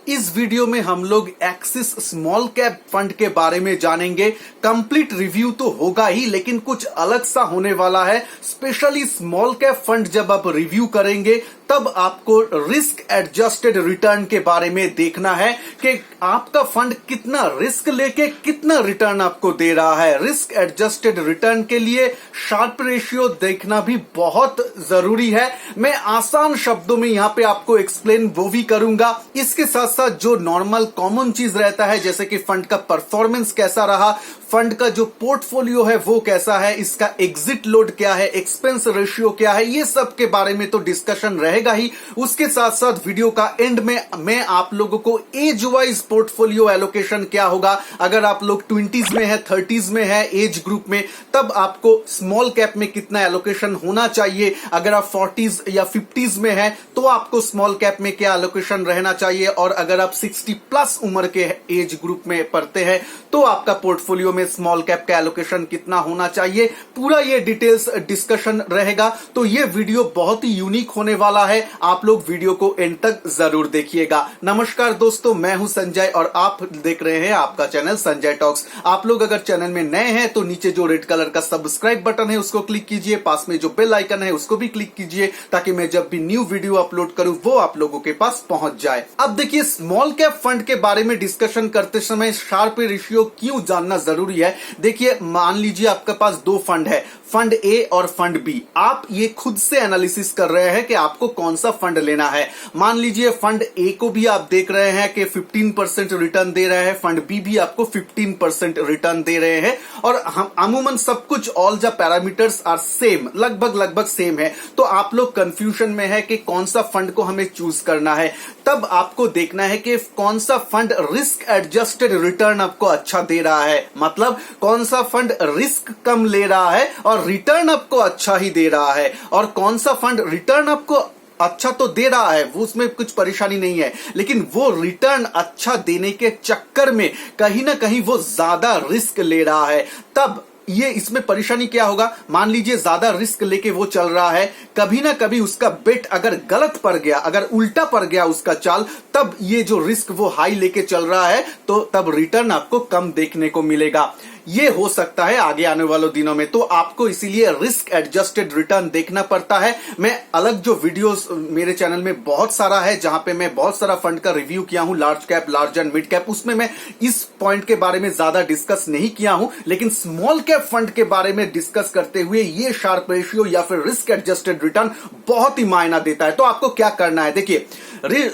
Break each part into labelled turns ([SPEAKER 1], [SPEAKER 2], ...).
[SPEAKER 1] इस वीडियो में हम लोग एक्सिस स्मॉल कैप फंड के बारे में जानेंगे। कंप्लीट रिव्यू तो होगा ही, लेकिन कुछ अलग सा होने वाला है। स्पेशली स्मॉल कैप फंड जब आप रिव्यू करेंगे तब आपको रिस्क एडजस्टेड रिटर्न के बारे में देखना है कि आपका फंड कितना रिस्क लेके कितना रिटर्न आपको दे रहा है। रिस्क एडजस्टेड रिटर्न के लिए शार्प रेशियो देखना भी बहुत जरूरी है। मैं आसान शब्दों में यहां पे आपको एक्सप्लेन वो भी करूंगा। इसके साथ साथ जो नॉर्मल कॉमन चीज रहता है, जैसे कि फंड का परफॉर्मेंस कैसा रहा, फंड का जो पोर्टफोलियो है वो कैसा है, इसका एग्जिट लोड क्या है, एक्सपेंस रेशियो क्या है, ये सब के बारे में तो डिस्कशन रहेगा ही। उसके साथ साथ वीडियो का एंड में मैं आप लोगों को एज वाइज पोर्टफोलियो एलोकेशन क्या होगा, अगर आप लोग 20s में है, 30s में है एज ग्रुप में, तब आपको स्मॉल कैप में कितना एलोकेशन होना चाहिए। अगर आप 40s या 50s में है तो आपको स्मॉल कैप में क्या एलोकेशन रहना चाहिए, और अगर आप 60 प्लस उम्र के एज ग्रुप में पढ़ते हैं तो आपका पोर्टफोलियो में स्मॉल कैप का एलोकेशन कितना होना चाहिए। पूरा ये डिटेल्स डिस्कशन रहेगा। तो ये वीडियो बहुत ही यूनिक होने वाला है। आप लोग वीडियो को एंड तक जरूर देखिएगा। नमस्कार दोस्तों, मैं हूं संजय और आप देख रहे हैं आपका चैनल संजय टॉक्स। आप लोग अगर चैनल में नए हैं तो नीचे जो रेड कलर का सब्सक्राइब बटन है उसको क्लिक कीजिए, पास में जो बेल आइकन है उसको भी क्लिक कीजिए, ताकि मैं जब भी न्यू वीडियो अपलोड करूं वो आप लोगों के पास पहुंच जाए। अब देखिए, स्मॉल कैप फंड के बारे में डिस्कशन करते समय शार्प रेशियो क्यों जानना जरूरी है। देखिए, मान लीजिए आपके पास दो फंड है, फंड ए और फंड बी। आप ये खुद से एनालिसिस कर रहे हैं कि आपको कौन सा फंड लेना है। मान लीजिए फंड ए को भी आप देख रहे हैं कि 15% रिटर्न दे रहे हैं, फंड बी भी आपको 15% रिटर्न दे रहे हैं, और हम अमूमन सब कुछ all the parameters are same, लगभग सेम है। तो आप लोग कंफ्यूजन में है कि कौन सा फंड को हमें चूज करना है। तब आपको देखना है कि कौन सा फंड रिस्क एडजस्टेड रिटर्न आपको अच्छा दे रहा है, मतलब कौन सा फंड रिस्क कम ले रहा है और रिटर्न आपको अच्छा ही दे रहा है, और कौन सा फंड रिटर्न आपको अच्छा तो दे रहा है, वो उसमें कुछ परेशानी नहीं है, लेकिन वो रिटर्न अच्छा देने के चक्कर में कहीं ना कहीं वो ज्यादा रिस्क ले रहा है। तब ये इसमें परेशानी क्या होगा, मान लीजिए ज्यादा रिस्क लेके वो चल रहा है, कभी ना कभी उसका बेट अगर गलत पड़ गया, अगर उल्टा पड़ गया उसका चाल, तब ये जो रिस्क वो हाई लेके चल रहा है तो तब रिटर्न आपको कम देखने को मिलेगा। ये हो सकता है आगे आने वाले दिनों में। तो आपको इसीलिए रिस्क एडजस्टेड रिटर्न देखना पड़ता है। मैं अलग जो वीडियोस मेरे चैनल में बहुत सारा है, जहां पे मैं बहुत सारा फंड का रिव्यू किया हूं, large cap, large and mid cap, उसमें मैं इस पॉइंट के बारे में ज्यादा डिस्कस नहीं किया हूं, लेकिन स्मॉल कैप फंड के बारे में डिस्कस करते हुए ये शार्प रेशियो या फिर रिस्क एडजस्टेड रिटर्न बहुत ही मायना देता है। तो आपको क्या करना है, देखिए,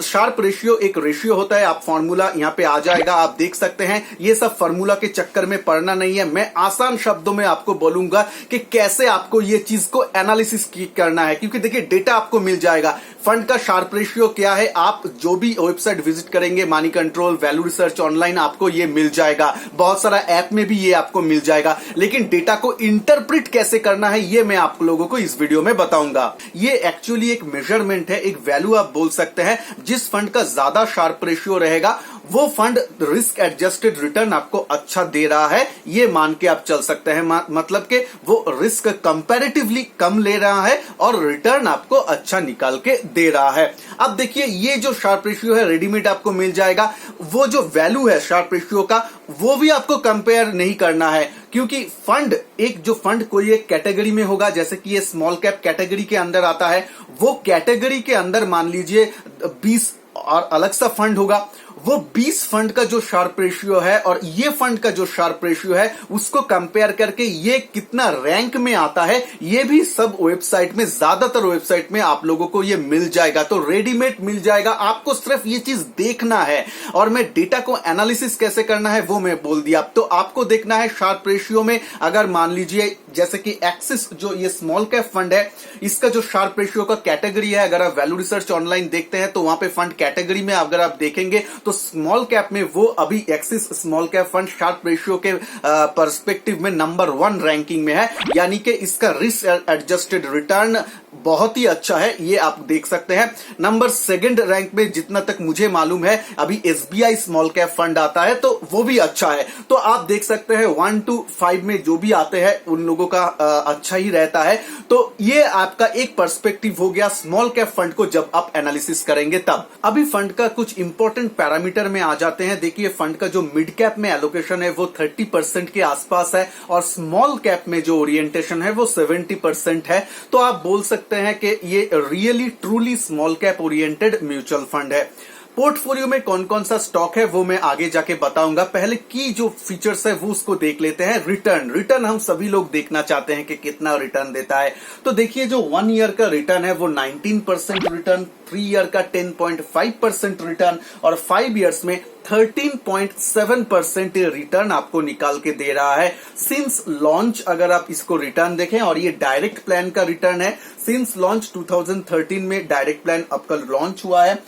[SPEAKER 1] शार्प रेशियो एक रेशियो होता है, आप फॉर्मूला यहां पे आ जाएगा, आप देख सकते हैं। ये सब फॉर्मूला के चक्कर में पड़ना नहीं है। मैं आसान शब्दों में आपको बोलूंगा कि कैसे आपको ये चीज को एनालिसिस करना है, क्योंकि देखिए डेटा आपको मिल जाएगा। फंड का शार्प रेशियो क्या है, आप जो भी वेबसाइट विजिट करेंगे, money control, value research online, आपको ये मिल जाएगा। बहुत सारा ऐप में भी ये आपको मिल जाएगा, लेकिन डेटा को इंटरप्रिट कैसे करना है ये मैं आप लोगों को इस वीडियो में बताऊंगा। ये एक्चुअली एक मेजरमेंट है, एक वैल्यू आप बोल सकते हैं। जिस फंड का ज्यादा शार्प रेशियो रहेगा वो फंड रिस्क एडजस्टेड रिटर्न आपको अच्छा दे रहा है, ये मान के आप चल सकते हैं। मतलब कि वो रिस्क कंपैरेटिवली कम ले रहा है और रिटर्न आपको अच्छा निकाल के दे रहा है। अब देखिए, ये जो शार्प रेशियो है रेडीमेड आपको मिल जाएगा। वो जो वैल्यू है शार्प रेशियो का, वो भी आपको कंपेयर नहीं करना है, क्योंकि फंड जो फंड कोई एक कैटेगरी में होगा, जैसे कि ये स्मॉल कैप कैटेगरी के अंदर आता है, वो कैटेगरी के अंदर मान लीजिए 20 और अलग सा फंड होगा। वो 20 फंड का जो शार्प रेशियो है और ये फंड का जो शार्प रेशियो है, उसको कंपेयर करके ये कितना रैंक में आता है, ये भी सब वेबसाइट में, ज्यादातर वेबसाइट में आप लोगों को ये मिल जाएगा। तो रेडीमेड मिल जाएगा, आपको सिर्फ ये चीज देखना है। और मैं डेटा को एनालिसिस कैसे करना है वो मैं बोल दिया। तो आपको देखना है शार्प रेशियो में, अगर मान लीजिए जैसे कि एक्सिस जो ये स्मॉल कैप फंड है, इसका जो शार्प रेशियो का कैटेगरी है, अगर आप वैल्यू रिसर्च ऑनलाइन देखते हैं तो वहां पे फंड कैटेगरी में अगर आप देखेंगे तो स्मॉल कैप में वो अभी axis small cap fund Sharpe ratio के पर्सपेक्टिव में नंबर 1 रैंकिंग में है, यानी कि इसका रिस्क एडजस्टेड रिटर्न बहुत ही अच्छा है, ये आप देख सकते हैं। नंबर 2 रैंक में जितना तक मुझे मालूम है अभी एसबीआई स्मॉल कैप फंड आता है, तो वो भी अच्छा है। तो आप देख सकते हैं 1 to 5 में जो भी आते हैं उन लोगों का अच्छा ही रहता है। तो ये आपका एक पर्सपेक्टिव हो गया स्मॉल कैप फंड को जब आप एनालिसिस करेंगे तब। अभी फंड का कुछ इंपॉर्टेंट पैरामीटर में आ जाते हैं। देखिए फंड का जो मिड कैप में एलोकेशन है वो 30% के आसपास है और स्मॉल कैप में जो ओरिएंटेशन है वो 70% है। तो आप बोल सकते हैं कि ये really truly small cap oriented mutual fund है। पोर्टफोलियो में कौन कौन सा स्टॉक है वो मैं आगे जाके बताऊंगा। पहले की जो फीचर्स है वो उसको देख लेते हैं। रिटर्न हम सभी लोग देखना चाहते हैं कि कितना रिटर्न देता है। तो देखिए जो 1 ईयर का रिटर्न है वो 19% रिटर्न, 3 ईयर का 10.5% रिटर्न और 5 ईयर्स में 13.7% रिटर्न आपको निकाल के दे रहा है। सिंस लॉन्च अगर आप इसको रिटर्न देखें, और ये डायरेक्ट प्लान का रिटर्न है। सिंस लॉन्च 2013 में डायरेक्ट प्लान आपका लॉन्च हुआ है।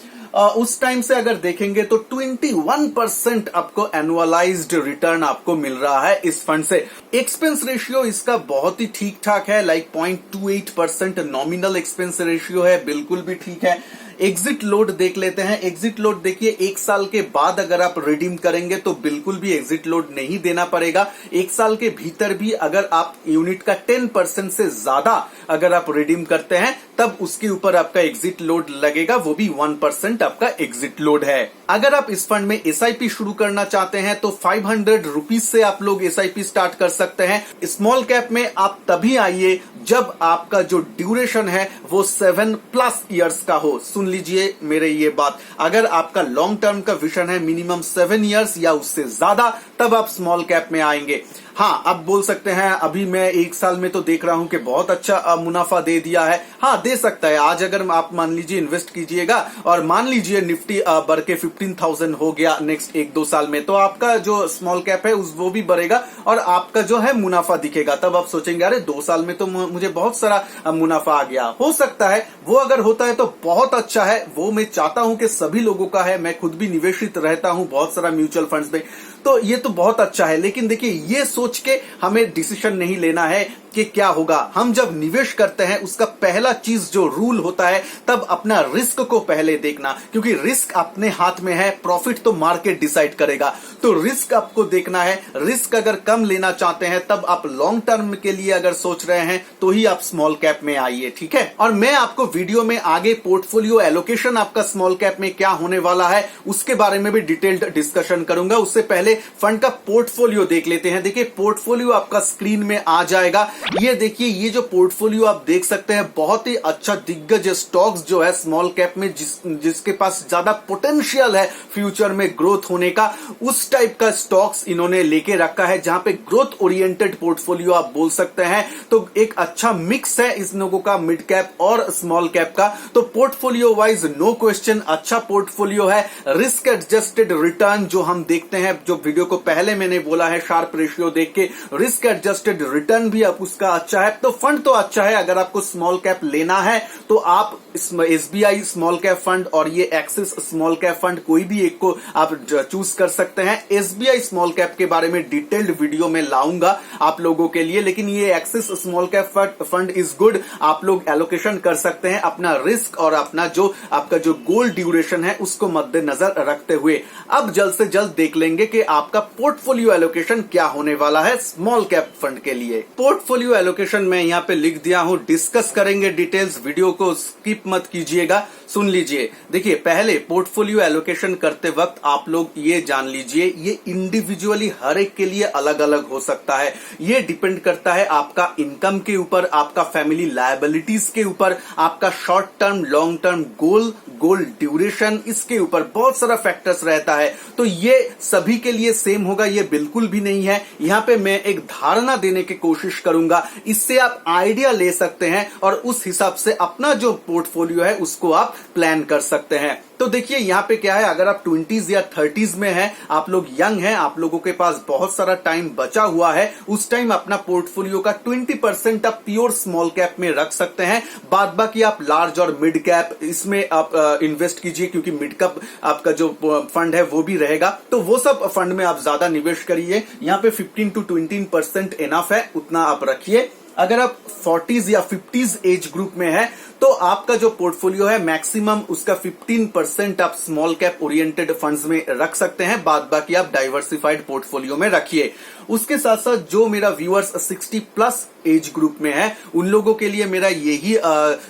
[SPEAKER 1] उस टाइम से अगर देखेंगे तो 21% आपको एनुअलाइज्ड रिटर्न आपको मिल रहा है इस फंड से। एक्सपेंस रेशियो इसका बहुत ही ठीक ठाक है, लाइक 0.28% नॉमिनल एक्सपेंस रेशियो है, बिल्कुल भी ठीक है। एग्जिट लोड देख लेते हैं। एग्जिट लोड देखिए 1 साल के बाद अगर आप रिडीम करेंगे तो बिल्कुल भी एग्जिट लोड नहीं देना पड़ेगा। 1 साल के भीतर भी अगर आप यूनिट का 10% से ज्यादा अगर आप रिडीम करते हैं तब उसके ऊपर आपका एग्जिट लोड लगेगा, वो भी 1% आपका एग्जिट लोड है। अगर आप इस फंड में एसआईपी शुरू करना चाहते हैं तो 500 रुपीज से आप लोग एसआईपी स्टार्ट कर सकते हैं। स्मॉल कैप में आप तभी आइए जब आपका जो ड्यूरेशन है वो 7+ ईयर्स का हो। सुन लीजिए मेरे ये बात, अगर आपका लॉन्ग टर्म का विजन है मिनिमम 7 ईयर्स या उससे ज्यादा, तब आप स्मॉल कैप में आएंगे। हाँ, अब बोल सकते हैं अभी मैं 1 साल में तो देख रहा हूं कि बहुत अच्छा मुनाफा दे दिया है। हाँ, दे सकता है। आज अगर आप मान लीजिए इन्वेस्ट कीजिएगा और मान लीजिए निफ्टी बढ़ के 15,000 हो गया नेक्स्ट 1-2 साल में, तो आपका जो स्मॉल कैप है वो भी बढ़ेगा और आपका जो है मुनाफा दिखेगा। तब आप सोचेंगे अरे 2 साल में तो मुझे बहुत सारा मुनाफा आ गया। हो सकता है वो अगर होता है तो बहुत अच्छा है। वो मैं चाहता हूं कि सभी लोगों का है। मैं खुद भी निवेशित रहता हूं बहुत सारा म्यूचुअल फंड्स में, तो ये तो बहुत अच्छा है। लेकिन देखिए ये सोच के हमें डिसीजन नहीं लेना है कि क्या होगा। हम जब निवेश करते हैं उसका पहला चीज जो रूल होता है, तब अपना रिस्क को पहले देखना, क्योंकि रिस्क अपने हाथ में है, प्रॉफिट तो मार्केट डिसाइड करेगा। तो रिस्क आपको देखना है। रिस्क अगर कम लेना चाहते हैं तब आप लॉन्ग टर्म के लिए अगर सोच रहे हैं तो ही आप स्मॉल कैप में आइए, ठीक है। और मैं आपको वीडियो में आगे पोर्टफोलियो एलोकेशन आपका स्मॉल कैप में क्या होने वाला है उसके बारे में भी डिटेल्ड डिस्कशन करूंगा। उससे पहले फंड का पोर्टफोलियो देख लेते हैं। देखिए पोर्टफोलियो आपका स्क्रीन में आ जाएगा। ये देखिए ये जो पोर्टफोलियो आप देख सकते हैं, बहुत ही अच्छा दिग्गज स्टॉक्स जो है स्मॉल कैप में जिसके पास ज्यादा पोटेंशियल है फ्यूचर में ग्रोथ होने का, उस टाइप का स्टॉक्स इन्होंने लेके रखा है, जहां पे ग्रोथ ओरिएंटेड पोर्टफोलियो आप बोल सकते हैं। तो एक अच्छा मिक्स है इस लोगों का, मिड कैप और स्मॉल कैप का। तो पोर्टफोलियो वाइज नो क्वेश्चन अच्छा पोर्टफोलियो है। रिस्क एडजस्टेड रिटर्न जो हम देखते हैं, जो वीडियो को पहले मैंने बोला है शार्प रेशियो देख के, रिस्क एडजस्टेड रिटर्न भी आप उसका अच्छा है। तो फंड तो अच्छा है। अगर आपको स्मॉल कैप लेना है तो आप एसबीआई स्मॉल कैप फंड और ये एक्सिस स्मॉल कैप फंड कोई भी एक को आप चूज कर सकते हैं। एसबीआई स्मॉल कैप के बारे में डिटेल्ड वीडियो में लाऊंगा आप लोगों के लिए, लेकिन ये axis small cap fund is good. आप लोग एलोकेशन कर सकते हैं अपना रिस्क और अपना जो आपका जो गोल ड्यूरेशन है उसको मद्देनजर रखते हुए। अब जल्द से जल्द देख लेंगे कि आपका पोर्टफोलियो एलोकेशन क्या होने वाला है स्मॉल कैप फंड के लिए। पोर्टफोलियो एलोकेशन मैं यहाँ पे लिख दिया हूं, डिस्कस करेंगे डिटेल्स, वीडियो को स्किप मत कीजिएगा, सुन लीजिए। देखिए पहले पोर्टफोलियो एलोकेशन करते वक्त आप लोग ये जान लीजिए, ये इंडिविजुअली हर एक के लिए अलग अलग हो सकता है। ये डिपेंड करता है आपका इनकम के ऊपर, आपका फैमिली लायबिलिटीज के ऊपर, आपका short term long term goal duration, इसके ऊपर बहुत सारा फैक्टर्स रहता है। तो ये सभी के लिए सेम होगा ये बिल्कुल भी नहीं है। यहाँ पे मैं एक धारणा देने की कोशिश करूंगा, इससे आप आइडिया ले सकते हैं और उस हिसाब से अपना जो पोर्टफोलियो है उसको आप प्लान कर सकते हैं। तो देखिए यहाँ पे क्या है, अगर आप 20s या 30s में हैं, आप लोग यंग हैं, आप लोगों के पास बहुत सारा टाइम बचा हुआ है, उस टाइम अपना पोर्टफोलियो का 20% आप प्योर स्मॉल कैप में रख सकते हैं। बाद बाकी आप लार्ज और मिड कैप इसमें आप इन्वेस्ट कीजिए, क्योंकि मिड कैप आपका जो फंड है वो भी रहेगा। तो वो सब फंड में आप ज्यादा निवेश करिए। यहाँ पे 15 to 20% इनफ है, उतना आप रखिए। अगर आप 40s या 50s एज ग्रुप में है तो आपका जो पोर्टफोलियो है मैक्सिमम उसका 15% आप स्मॉल कैप ओरिएंटेड फंड्स में रख सकते हैं, बाद बाकी आप डाइवर्सिफाइड पोर्टफोलियो में रखिए। उसके साथ साथ जो मेरा व्यूअर्स 60 प्लस एज ग्रुप में है उन लोगों के लिए मेरा यही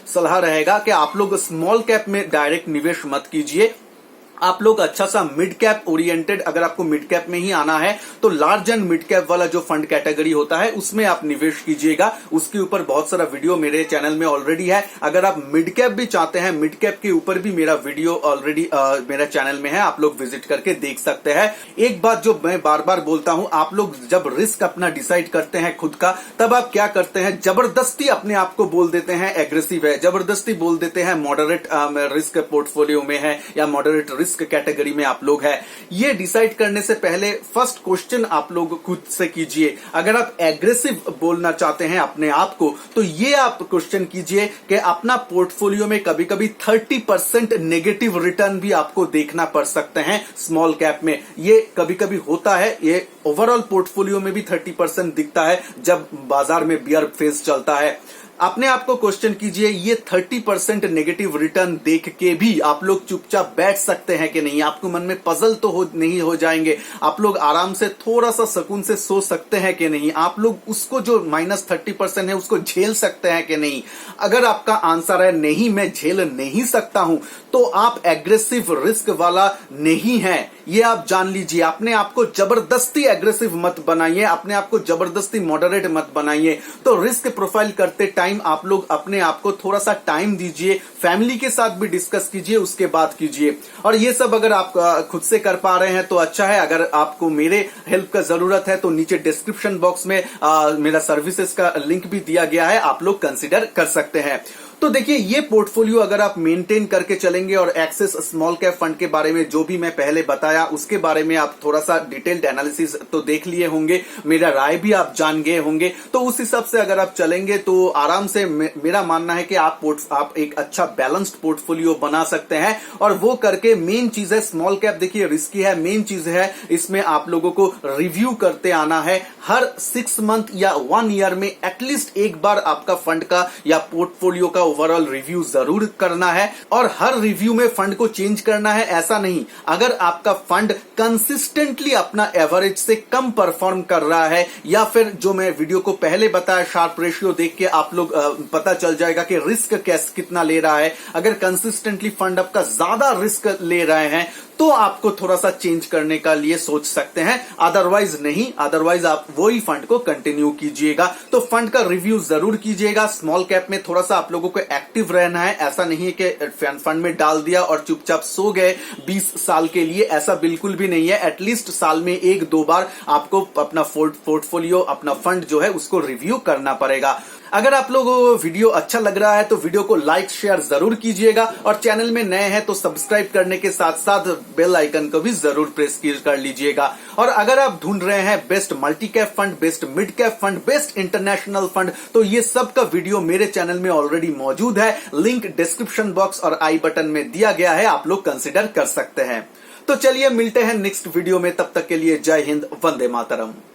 [SPEAKER 1] सलाह रहेगा कि आप लोग स्मॉल कैप में डायरेक्ट निवेश मत कीजिए। आप लोग अच्छा सा मिड कैप ओरिएंटेड, अगर आपको मिड कैप में ही आना है तो लार्ज एंड मिड कैप वाला जो फंड कैटेगरी होता है उसमें आप निवेश कीजिएगा। उसके ऊपर बहुत सारा वीडियो मेरे चैनल में ऑलरेडी है। अगर आप मिड कैप भी चाहते हैं, मिड कैप के ऊपर भी मेरा वीडियो ऑलरेडी मेरा चैनल में है, आप लोग विजिट करके देख सकते हैं। एक बात जो मैं बार बार बोलता हूं, आप लोग जब रिस्क अपना डिसाइड करते हैं खुद का, तब आप क्या करते हैं, जबरदस्ती अपने आप को बोल देते हैं एग्रेसिव है, जबरदस्ती बोल देते हैं मॉडरेट रिस्क पोर्टफोलियो में है या मॉडरेट रिस्क कैटेगरी में आप लोग है। ये डिसाइड करने से पहले फर्स्ट क्वेश्चन आप लोग खुद से कीजिए। अगर आप एग्रेसिव बोलना चाहते हैं अपने आप को तो ये आप क्वेश्चन कीजिए कि अपना पोर्टफोलियो में कभी कभी 30% नेगेटिव रिटर्न भी आपको देखना पड़ सकते हैं स्मॉल कैप में। ये कभी कभी होता है, ये ओवरऑल पोर्टफोलियो में भी 30% दिखता है जब बाजार में बियर फेज चलता है। अपने आप को क्वेश्चन कीजिए, ये 30% नेगेटिव रिटर्न देख के भी आप लोग चुपचाप बैठ सकते हैं कि नहीं? आपको मन में पजल तो नहीं हो जाएंगे? आप लोग आराम से थोड़ा सा सुकून से सो सकते हैं कि नहीं? आप लोग उसको जो -30% है उसको झेल सकते हैं कि नहीं? अगर आपका आंसर है नहीं, मैं झेल नहीं सकता हूं, तो आप एग्रेसिव रिस्क वाला नहीं है, ये आप जान लीजिए। अपने आप को जबरदस्ती एग्रेसिव मत बनाइए, अपने आप को जबरदस्ती मॉडरेट मत बनाइए। तो रिस्क प्रोफाइल करते टाइम आप लोग अपने आप को थोड़ा सा टाइम दीजिए, फैमिली के साथ भी डिस्कस कीजिए, उसके बाद कीजिए। और ये सब अगर आप खुद से कर पा रहे हैं तो अच्छा है। अगर आपको मेरे हेल्प का जरूरत है तो नीचे डिस्क्रिप्शन बॉक्स में मेरा सर्विसेज का लिंक भी दिया गया है, आप लोग कंसिडर कर सकते हैं। तो देखिए, ये पोर्टफोलियो अगर आप मेंटेन करके चलेंगे और एक्सेस स्मॉल कैप फंड के बारे में जो भी मैं पहले बताया उसके बारे में आप थोड़ा सा डिटेल्ड एनालिसिस तो देख लिए होंगे, मेरा राय भी आप जान गए होंगे, तो उस हिसाब से अगर आप चलेंगे तो आराम से मेरा मानना है कि आप एक अच्छा बैलेंस्ड पोर्टफोलियो बना सकते हैं। और वो करके मेन चीज है, स्मॉल कैप देखिए रिस्की है, मेन चीज है इसमें आप लोगों को रिव्यू करते आना है। हर 6 मंथ या 1 ईयर में एटलीस्ट एक बार आपका फंड का या पोर्टफोलियो का ओवरऑल रिव्यू जरूर करना है। और हर रिव्यू में फंड को चेंज करना है ऐसा नहीं। अगर आपका फंड कंसिस्टेंटली अपना एवरेज से कम परफॉर्म कर रहा है, या फिर जो मैं वीडियो को पहले बताया शार्प रेशियो देख के आप लोग पता चल जाएगा कि रिस्क कितना ले रहा है। अगर कंसिस्टेंटली फंड आपका ज्यादा रिस्क ले रहे हैं तो आपको थोड़ा सा चेंज करने का लिए सोच सकते हैं, अदरवाइज नहीं। अदरवाइज आप वही फंड को कंटिन्यू कीजिएगा। तो फंड का रिव्यू जरूर कीजिएगा। स्मॉल कैप में थोड़ा सा आप लोगों को एक्टिव रहना है, ऐसा नहीं है कि फंड में डाल दिया और चुपचाप सो गए 20 साल के लिए, ऐसा बिल्कुल भी नहीं है। एटलीस्ट साल में 1-2 बार आपको अपना पोर्टफोलियो, अपना फंड जो है उसको रिव्यू करना पड़ेगा। अगर आप लोगों को वीडियो अच्छा लग रहा है तो वीडियो को लाइक शेयर जरूर कीजिएगा, और चैनल में नए हैं तो सब्सक्राइब करने के साथ साथ बेल आइकन को भी जरूर प्रेस कर लीजिएगा। और अगर आप ढूंढ रहे हैं best multi cap fund, best mid cap fund, best international fund, तो ये सब का वीडियो मेरे चैनल में ऑलरेडी मौजूद है। लिंक डिस्क्रिप्शन बॉक्स और आई बटन में दिया गया है, आप लोग कंसिडर कर सकते हैं। तो चलिए मिलते हैं नेक्स्ट वीडियो में, तब तक के लिए जय हिंद, वंदे मातरम।